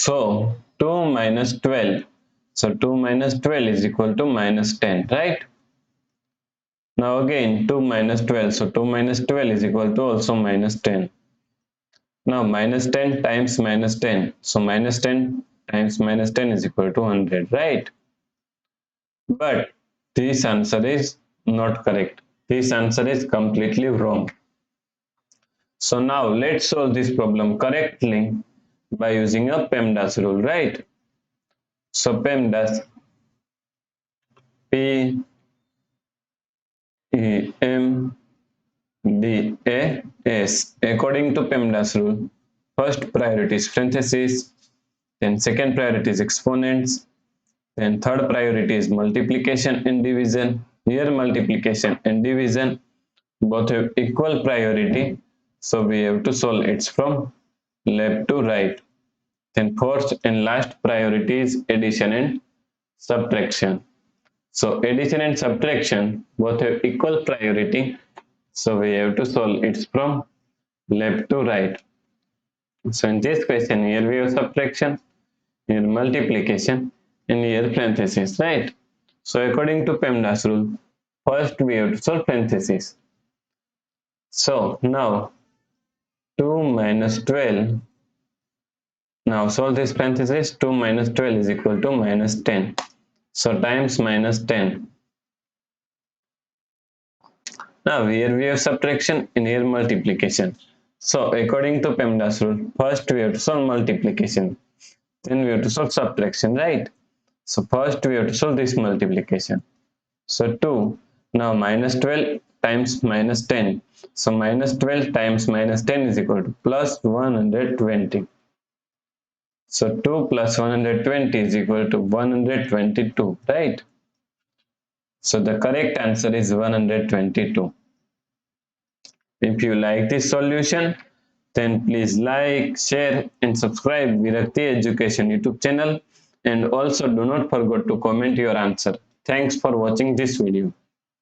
So 2 minus 12. So 2 minus 12 is equal to minus 10, right? Now again 2 minus 12. So 2 minus 12 is equal to also minus 10. Now minus 10 times minus 10. So minus 10 times minus 10 is equal to 100, right? But this answer is not correct. This answer is completely wrong. So now let's solve this problem correctly by using a PEMDAS rule, right? So PEMDAS, P E M D A S. According to PEMDAS rule, first priority is parentheses, then second priority is exponents, then third priority is multiplication and division. Here multiplication and division both have equal priority, so we have to solve it from left to right. Then first and last priority is addition and subtraction. So addition and subtraction both have equal priority, so we have to solve it from left to right. So in this question, here we have subtraction, here multiplication, and here parenthesis, right? So according to PEMDAS rule, first we have to solve parenthesis. So now 2 minus 12. Now solve this parenthesis. 2 minus 12 is equal to minus 10. So times minus 10. Now here we have subtraction and here multiplication. So according to PEMDAS rule, first we have to solve multiplication, then we have to solve subtraction, right? So first we have to solve this multiplication. So 2, now minus 12 times minus 10. So minus 12 times minus 10 is equal to plus 120. So 2 plus 120 is equal to 122, right? So the correct answer is 122. If you like this solution, then please like, share and subscribe Virakti Education YouTube channel, and also do not forget to comment your answer. Thanks for watching this video.